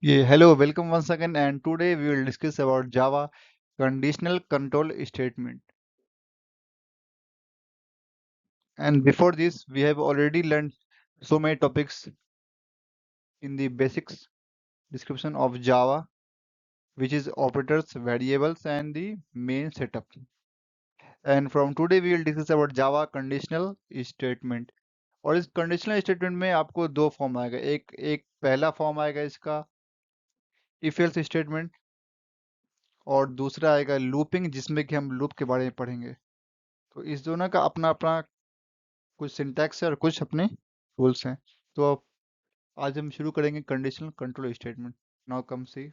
Yeah, hello, welcome once again, and today we will discuss about Java conditional control statement. And before this, we have already learned so many topics in the basics description of Java, which is operators, variables, and the main setup. And from today, we will discuss about Java conditional statement. और इस conditional statement में आपको दो form आएगा एक एक पहला form आएगा इसका इफ एल्स स्टेटमेंट और दूसरा आएगा लूपिंग जिसमें कि हम लूप के बारे में पढ़ेंगे तो इस दोनों का अपना अपना कुछ सिंटैक्स है और कुछ अपने रूल्स हैं तो अब आज हम शुरू करेंगे conditional control statement now come see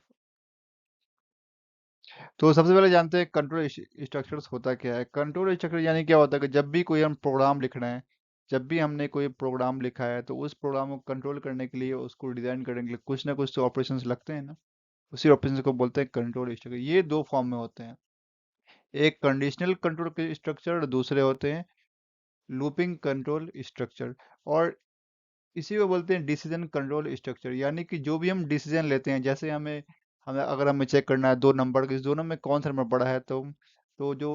तो सबसे पहले जानते हैं कंट्रोल स्ट्रक्चर्स होता क्या है कंट्रोल स्ट्रक्चर यानी क्या होता है कि जब भी कोई हम प्रोग्राम लिख रहे हैं जब भी हमने कोई प्रोग्राम लिखा है तो उस प्रोग्राम को कंट्रोल करने के लिए उसको डिजाइन करने के लिए कुछ ना कुछ तो ऑपरेशंस लगते हैं ना उसी ऑपरेशन को बोलते हैं कंट्रोल स्ट्रक्चर ये दो फॉर्म में होते हैं एक कंडीशनल कंट्रोल के स्ट्रक्चर और दूसरे होते हैं लूपिंग कंट्रोल स्ट्रक्चर और इसी को बोलते हैं डिसीजन कंट्रोल स्ट्रक्चर यानी कि जो भी हम डिसीजन लेते हैं जैसे हमें हमें अगर हमें चेक करना है दो नंबर के इस दोनों में कौन सा नंबर बड़ा है तो जो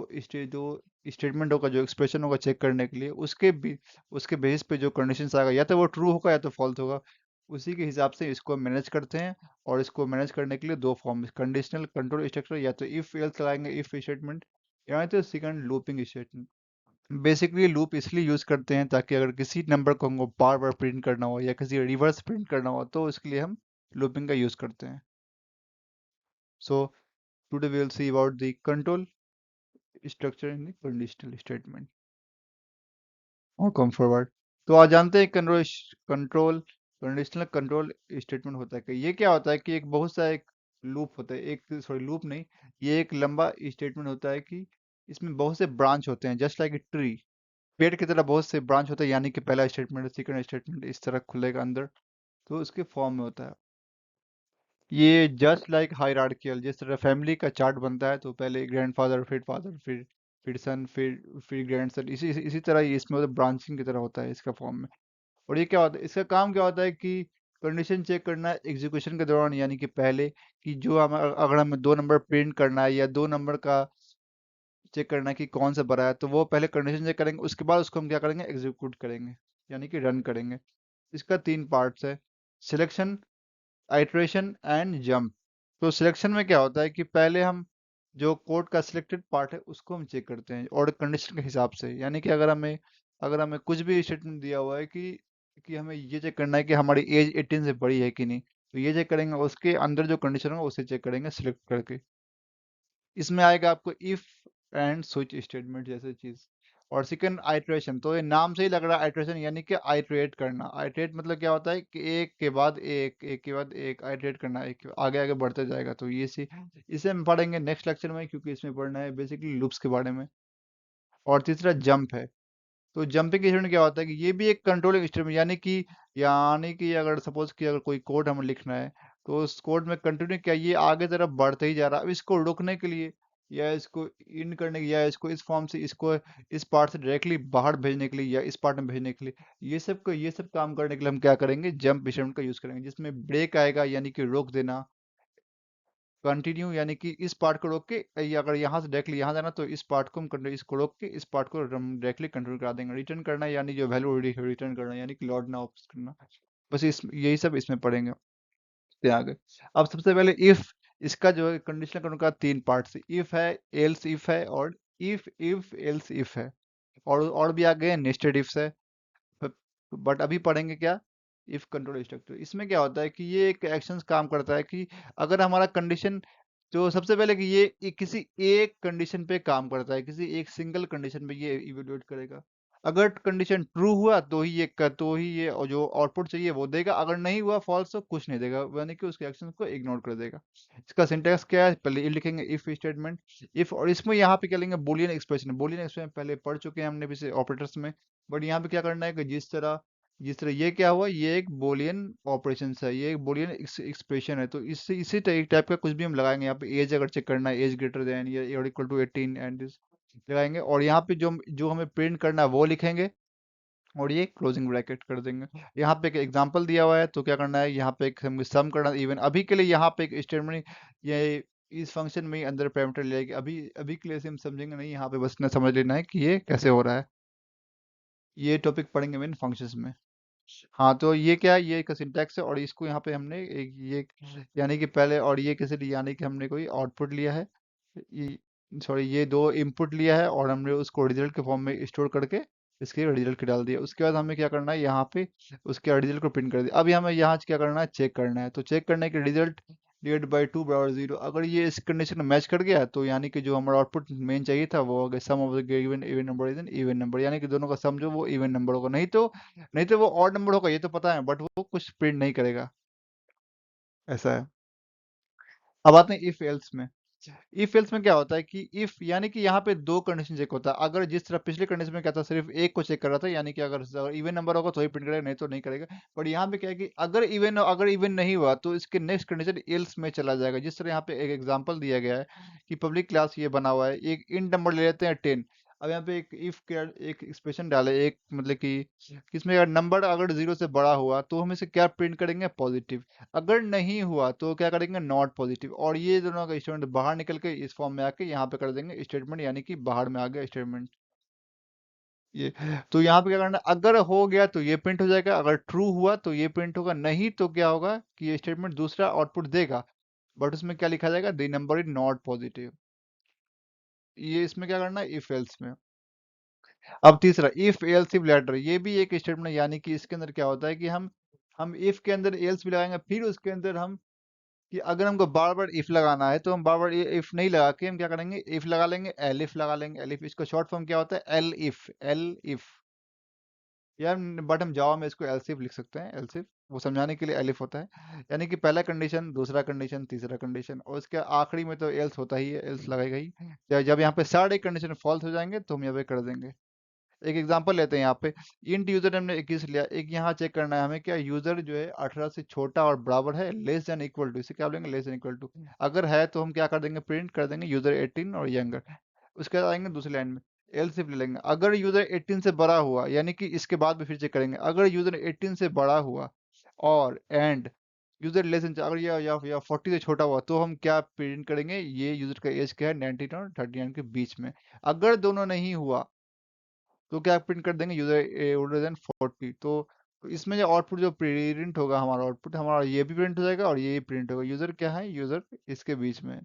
स्टेटमेंट होगा जो एक्सप्रेशन होगा चेक करने के लिए उसके बेसिस पे जो कंडीशंस आएगा या तो वो ट्रू होगा या तो फॉल्स होगा उसी के हिसाब से इसको मैनेज करते हैं और इसको मैनेज करने के लिए दो फॉर्म कंडीशनल कंट्रोल स्ट्रक्चर या तो इफ एल्स लगाएंगे इफ स्टेटमेंट या तो second looping statement basically loop इसलिए यूज करते हैं ताकि अगर किसी नंबर को हमको बार बार प्रिंट करना हो या किसी रिवर्स प्रिंट करना हो तो इसके लिए हम लूपिंग का यूज करते हैं so today we will see about the control structure in the conditional statement और कम फॉरवर्ड तो आज जानते हैं कंट्रोल कंडीशनल कंट्रोल स्टेटमेंट होता है कि ये क्या होता है कि एक बहुत सा एक लूप होता है एक सॉरी लूप नहीं ये एक लंबा स्टेटमेंट होता है कि इसमें बहुत से ब्रांच होते हैं जस्ट लाइक ए ट्री पेड़ की तरह बहुत से ब्रांच होते हैं यानी कि पहला स्टेटमेंट सेकंड स्टेटमेंट इस तरह खुलेगा अंदर तो उसके फॉर्म में होता है ये जस्ट लाइक हायरार्कियल जिस तरह फैमिली का चार्ट बनता है तो पहले ग्रैंडफादर फादर फिर सन फिर ग्रैंडसन इसी तरह ये इसमें ब्रांचिंग की तरह होता है इसका फॉर्म में और ये क्या होता है इसका काम क्या होता है कि कंडीशन चेक करना एग्जीक्यूशन के दौरान यानी कि पहले कि जो हम अगर हमें दो नंबर प्रिंट करना है या दो नंबर का चेक करना है कि कौन सा बड़ा है तो वो पहले कंडीशन चेक करेंगे उसके बाद उसको हम क्या करेंगे एग्जीक्यूट करेंगे यानी कि रन करेंगे इसका तीन पार्ट्स है सिलेक्शन आइटरेशन एंड जंप तो सिलेक्शन में क्या होता है कि पहले हम जो कोड का सिलेक्टेड पार्ट है उसको हम चेक करते हैं और कंडीशन के हिसाब से यानी कि अगर हमें कुछ भी स्टेटमेंट दिया हुआ है कि हमें ये चेक करना है कि हमारी एज 18 से बड़ी है कि नहीं तो ये चेक करेंगे उसके अंदर जो कंडीशन होगा उसे चेक करेंगे सिलेक्ट करके इसमें आएगा आपको इफ एंड स्विच स्टेटमेंट जैसे चीज और सेकंड आइटरेशन तो ये नाम से ही लग रहा है आइटरेशन यानी कि आइटरेट करना आइटरेट मतलब क्या होता है कि एक के बाद एक आइटरेट करना एक आगे आगे बढ़ते जाएगा तो ये सी इसे हम पढ़ेंगे नेक्स्ट लेक्चर में क्योंकि इसमें पढ़ना है बेसिकली लूप्स के बारे में और तीसरा जंप है तो जंपिंग स्टेटमेंट क्या होता है कि ये भी एक कंट्रोलिंग स्टेटमेंट यानी कि अगर सपोज कि अगर कोई कोड हमें लिखना है तो उस कोड में कंटिन्यू क्या ये आगे तरफ बढ़ते ही जा रहा है अब इसको रोकने के लिए या इसको इन करने के या इसको इस फॉर्म से इसको इस पार्ट से डायरेक्टली बाहर भेजने के लिए या इस पार्ट में भेजने के लिए ये सब काम करने के लिए हम क्या करेंगे जंप स्टेटमेंट का यूज करेंगे जिसमें ब्रेक आएगा यानी कि रोक देना कंटिन्यू यानी कि इस पार्ट को रोक के अगर यहाँ से डायरेक्टली यहाँ जाना तो इस पार्ट को हम इसको रोक के इस पार्ट को हम डायरेक्टली कंट्रोल करा देंगे रिटर्न करना यानी जो वैल्यू रिटर्न करना यानी कि लॉर्ड ना वापस करना बस इस यही सब इसमें पढ़ेंगे इससे आगे अब सबसे पहले इफ इसका जो है कंडीशनल कंट्रोल का तीन पार्ट इफ है एल्स इफ है और इफ एल्स इफ है और भी आगे नेस्टेड इफ्स है बट अभी पढ़ेंगे क्या इफ कंट्रोल स्ट्रक्चर इसमें क्या होता है कि ये एक एक्शंस काम करता है कि अगर हमारा कंडीशन तो सबसे पहले कि किसी एक कंडीशन पे काम करता है किसी एक सिंगल कंडीशन पे ये इवेल्युएट करेगा अगर कंडीशन ट्रू हुआ तो ही ये और जो आउटपुट चाहिए वो देगा अगर नहीं हुआ फॉल्स तो कुछ नहीं देगा यानी कि उसके एक्शन को इग्नोर कर देगा इसका सिंटेक्स क्या है पहले ये लिखेंगे इफ स्टेटमेंट इफ और इसमें यहाँ पे क्या लेंगे बुलियन एक्सप्रेशन पहले पढ़ चुके हैं हमने पिछले ऑपरेटर्स में बट यहाँ पे क्या करना है कि जिस तरह ये क्या हुआ ये एक बोलियन ऑपरेशन है ये एक बोलियन एक्सप्रेशन है तो इससे इसी टाइप का कुछ भी हम लगाएंगे यहाँ पे एज अगर चेक करना है एज ग्रेटर देन या इक्वल टू 18 एंड दिस लगाएंगे और यहाँ पे जो जो हमें प्रिंट करना है वो लिखेंगे और ये क्लोजिंग ब्रैकेट कर देंगे। यहाँ पे एक एग्जांपल दिया हुआ है, तो क्या करना है, यहाँ पे एक हमें सम करना इवन। अभी के लिए यहाँ पे एक स्टेटमेंट, ये इस फंक्शन में ही अंदर पैरामीटर ले जाएगी। अभी अभी के लिए हम समझेंगे नहीं, यहाँ पे बस इतना समझ लेना है कि ये कैसे हो रहा है। ये टॉपिक पढ़ेंगे मेन फंक्शंस में। हाँ, तो ये क्या है, ये एक सिंटैक्स है, और इसको यहाँ पे हमने एक ये यानी कि पहले, और ये कैसे लिया, यानी कि हमने कोई आउटपुट लिया है, ये सॉरी ये दो इनपुट लिया है, और हमने उसको रिजल्ट के फॉर्म में स्टोर करके इसके रिजल्ट के डाल दिया। उसके बाद हमें क्या करना है, यहाँ पे उसके रिजल्ट को प्रिंट कर दिया। अब हमें यहाँ क्या करना है, चेक करना है। तो चेक करने के रिजल्ट डिवाइड बाई 2 बराबर 0, अगर ये इस कंडीशन में मैच कर गया, तो यानी कि जो हमारा आउटपुट मेन चाहिए था वो हो गया, sum of the given even number is an even number, यानी कि दोनों का सम जो वो इवन नंबर होगा। नहीं तो वो ऑड नंबर होगा, ये तो पता है, बट वो कुछ प्रिंट नहीं करेगा। ऐसा है। अब आते हैं इफ एल्स में। इफ एल्स में क्या होता है कि इफ यानी कि यहाँ पे दो कंडीशन चेक होता है। अगर जिस तरह पिछले कंडीशन में क्या था, सिर्फ एक को चेक कर रहा था, यानी कि अगर इवन नंबर होगा तो ही प्रिंट करेगा, नहीं तो नहीं करेगा। बट यहाँ पे क्या है कि अगर इवन नहीं हुआ तो इसके नेक्स्ट कंडीशन एल्स में चला जाएगा। जिस तरह यहाँ पे एक एग्जांपल दिया गया है कि पब्लिक क्लास ये बना हुआ है, एक इन नंबर ले लेते हैं 10। अब यहाँ पे एक इफ के एक एक्सप्रेशन डाले, एक मतलब कि इसमें अगर नंबर अगर 0 से बड़ा हुआ तो हम इसे क्या प्रिंट करेंगे, पॉजिटिव। अगर नहीं हुआ तो क्या करेंगे, नॉट पॉजिटिव। और ये दोनों का स्टेटमेंट बाहर निकल के इस फॉर्म में आके यहाँ पे कर देंगे स्टेटमेंट, यानी कि बाहर में आ गया स्टेटमेंट ये। तो यहाँ पे क्या करना है, अगर हो गया तो ये प्रिंट हो जाएगा, अगर ट्रू हुआ तो ये प्रिंट होगा, नहीं तो क्या होगा कि ये स्टेटमेंट दूसरा आउटपुट देगा, बट उसमें क्या लिखा जाएगा, the number is not positive. ये इसमें क्या करना है, इफ एल्स में। अब तीसरा इफ एल्स इफ लेटर, ये भी एक स्टेटमेंट, यानी कि इसके अंदर क्या होता है कि हम इफ के अंदर एल्स भी लगाएंगे, फिर उसके अंदर हम कि अगर हमको बार बार इफ लगाना है तो हम बार बार इफ नहीं लगा के हम क्या करेंगे, इफ लगा लेंगे, एल इफ लगा लेंगे। एल इफ इसका शॉर्ट फॉर्म क्या होता है, एल इफ। एल इफ यार, बट हम जावा में इसको एल्सिफ लिख सकते हैं, एल्सिफ वो समझाने के लिए एलिफ होता है। यानी कि पहला कंडीशन, दूसरा कंडीशन, तीसरा कंडीशन, और उसके आखिरी में तो एल्स होता ही है, एल्स लगाएगा ही। जब यहाँ पे सारे कंडीशन फॉल्स हो जाएंगे तो हम यहाँ पे कर देंगे। एक एग्जांपल लेते हैं यहाँ पे, इंट यूजर हमने 21 लिया। एक यहाँ चेक करना है हमें, क्या यूजर जो है 18 से छोटा और बराबर है, लेस देन इक्वल टू, इसे क्या बोलेंगे, लेस देन इक्वल टू। अगर है तो हम क्या कर देंगे, प्रिंट कर देंगे यूजर 18 और यंगर। उसके बाद आएंगे दूसरी लाइन में, एल सिर्फ ले लेंगे। अगर यूजर 18 से बड़ा हुआ, यानी कि इसके बाद भी फिर चेक करेंगे, अगर यूजर 18 से बड़ा हुआ और एंड यूजर लेस देन, अगर या 40 से छोटा हुआ, तो हम क्या प्रिंट करेंगे, ये यूजर का एज क्या है, 19 और 39 के बीच में। अगर दोनों नहीं हुआ तो क्या प्रिंट कर देंगे, यूजर ओल्डर देन 40। तो इसमें जो आउटपुट जो प्रिंट होगा, हमारा आउटपुट हमारा ये भी प्रिंट हो जाएगा और ये भी प्रिंट होगा। यूजर क्या है, यूजर इसके बीच में है।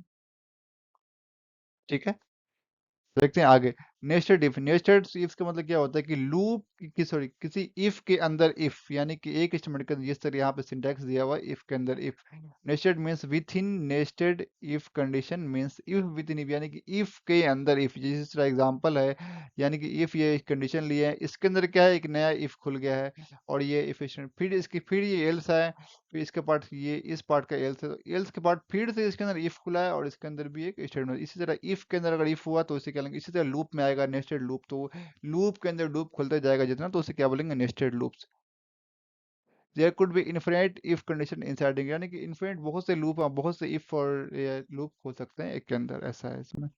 ठीक है, देखते हैं आगे। नेस्टेड इफ, नेस्टेड इफ का मतलब क्या होता है कि लूप की सॉरी किसी इफ के अंदर इफ, यानी कि एक स्टेटमेंट के अंदर, जिस तरह यहाँ पे सिंटैक्स दिया हुआ है, इफ के अंदर if. Nested means with in nested if condition means if with in if, यानी कि इफ के अंदर इफ, जिस तरह एग्जांपल है, यानी कि इफ ये कंडीशन लिए है, इसके अंदर क्या है, एक नया इफ खुल गया है, और ये इफ फिर ये एल्स है, फिर इसके पार्ट, ये इस पार्ट का एल्स है, तो एल्स के पार्ट फिर से इसके अंदर इफ खुला है, और इसके अंदर भी एक स्टेटमेंट। इसी तरह इफ के अंदर अगर इफ हुआ तो इसे क्या लेंगे, इसी तरह लूप में आएगा नेस्टेड लूप, तो लूप के अंदर लूप खुलता जाएगा जितना, तो उसे क्या बोलेंगे, nested loops. There could be infinite if condition inside, यानी कि इनफिनिट बहुत से लूप, बहुत से इफ और लूप हो सकते हैं एक के अंदर, ऐसा है इसमें।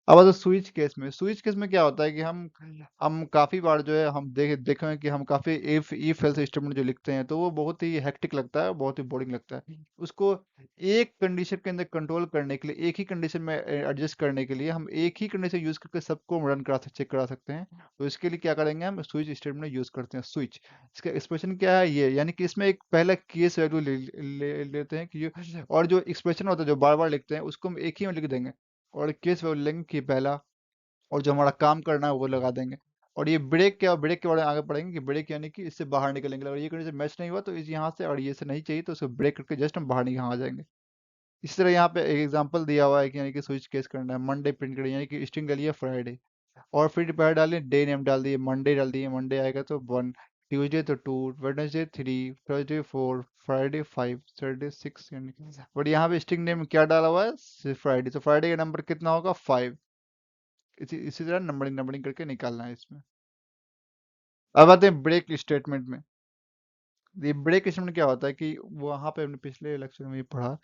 अब आता स्विच केस में। स्विच केस में क्या होता है कि हम काफी बार जो है हम देखे हैं कि हम काफी इफ एल्स स्टेटमेंट जो लिखते हैं, तो वो बहुत ही हेक्टिक लगता है, बहुत ही बोरिंग लगता है। उसको एक कंडीशन के अंदर कंट्रोल करने के लिए, एक ही कंडीशन में एडजस्ट करने के लिए, हम एक ही कंडीशन यूज करके सबको रन करा चेक करा सकते हैं। तो इसके लिए क्या करेंगे, हम स्विच स्टेटमेंट यूज करते हैं। स्विच, इसका एक्सप्रेशन क्या है, ये यानी कि इसमें एक पहला केस वैल्यू लेते हैं कि और जो एक्सप्रेशन होता है जो बार बार लिखते हैं, उसको हम एक ही में लिख देंगे, और केस वैल्यू लेंगे कि पहला, और जो हमारा काम करना है वो लगा देंगे। और ये ब्रेक, क्या ब्रेक के बारे में आगे पढ़ेंगे कि ब्रेक यानी कि इससे बाहर निकलेंगे, अगर ये कंडीशन मैच नहीं हुआ तो इस यहाँ से, और ये से नहीं चाहिए तो उसको ब्रेक करके जस्ट हम बाहर यहाँ आ जाएंगे। इसी तरह यहाँ पे एक एग्जांपल दिया हुआ है कि यानी कि स्विच केस करना है, मंडे प्रिंट करें, यानी कि स्ट्रिंग डालिए फ्राइडे, और फिर पैर डालिए, डे नेम डाल दिए, मंडे डाल दिए, मंडे आएगा तो 1, ट्यूसडे तो 2, वेडनेसडे 3, थर्सडे 4, फ्राइडे 5, सैटरडे 6, यानी बट यहाँ पे स्ट्रिंग नेम क्या डाला हुआ है, फ्राइडे, तो फ्राइडे का नंबर कितना होगा, 5। इसी तरह नंबरिंग नंबरिंग करके निकालना है इसमें। अब आते हैं ब्रेक स्टेटमेंट में। ये ब्रेक स्टेटमेंट क्या होता है कि वहां पे हमने पिछले लेक्चर में भी पढ़ा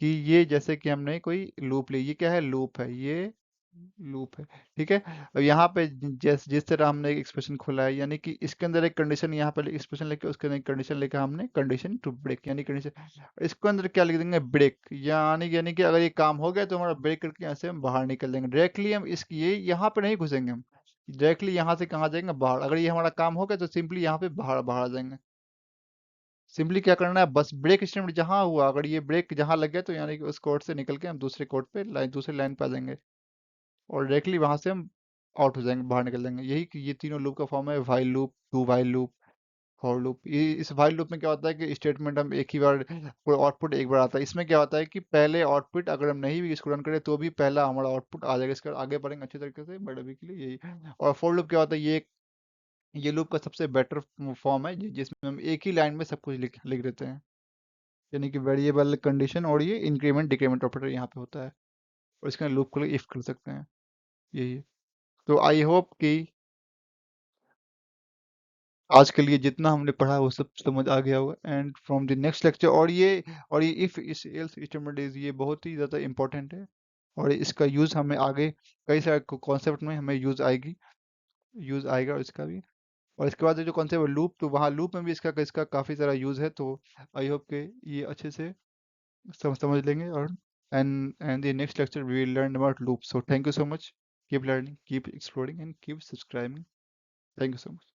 कि ये जैसे कि हमने कोई लूप ली, ये क्या है, लूप है ये, लूप है। ठीक है। अब यहाँ पे जिस तरह हमने एक एक्सप्रेशन खोला है, यानी कि इसके अंदर एक कंडीशन, यहाँ पे एक्सप्रेशन लेके उसके अंदर एक कंडीशन लेके हमने कंडीशन टू ब्रेक, यानी कंडीशन इसके अंदर क्या लिख देंगे, ब्रेक, यानी कि अगर ये काम हो गया तो हमारा ब्रेक करके यहाँ से हम बाहर निकल देंगे डायरेक्टली। हम इस ये यहाँ पे नहीं घुसेंगे, हम डायरेक्टली यहाँ से कहाँ जाएंगे, बाहर। अगर ये हमारा काम हो गया तो सिंपली यहाँ पे बाहर बाहर आ जाएंगे। सिंपली क्या करना है, बस ब्रेक स्टेटमेंट जहाँ हुआ, अगर ये ब्रेक जहाँ लग गया तो यानी कि उस कोड से निकल के हम दूसरे कोड पे दूसरे लाइन पे आ जाएंगे, और डायरेक्टली वहां से हम आउट हो जाएंगे, बाहर निकल जाएंगे। यही कि ये तीनों लूप का फॉर्म है, while loop, do while loop, for loop. ये इस व्हाइल लूप में क्या होता है कि स्टेटमेंट हम एक ही बार, कोई आउटपुट एक बार आता है। इसमें क्या होता है कि पहले आउटपुट अगर हम नहीं भी इसको रन करें तो भी पहला हमारा आउटपुट आ जाएगा। इसका आगे बढ़ेंगे अच्छे तरीके से, बट अभी के लिए यही। और फॉर लूप क्या होता है, ये लूप का सबसे बेटर फॉर्म है, जिसमें हम एक ही लाइन में सब कुछ लिख लिख देते हैं, यानी कि वेरिएबल, कंडीशन, और ये इंक्रीमेंट डिक्रीमेंट ऑपरेटर यहाँ पे होता है, और इसका लूप को इफ कर सकते हैं। यही है। तो आई होप कि आज के लिए जितना हमने पढ़ा वो सब समझ आ गया होगा, and from the next lecture. और ये इफ इस एल्स स्टेटमेंट इज, ये बहुत ही ज़्यादा इंपॉर्टेंट है, और इसका यूज़ हमें आगे कई सारे कॉन्सेप्ट में हमें यूज़ आएगा इसका भी। और इसके बाद जो कॉन्सेप्ट लूप, तो वहाँ लूप में भी इसका इसका काफ़ी सारा यूज़ है। तो आई होप के ये अच्छे से समझ लेंगे। और and the next lecture we will learn about loops. So thank you so much. Keep learning, keep exploring, and keep subscribing. Thank you so much.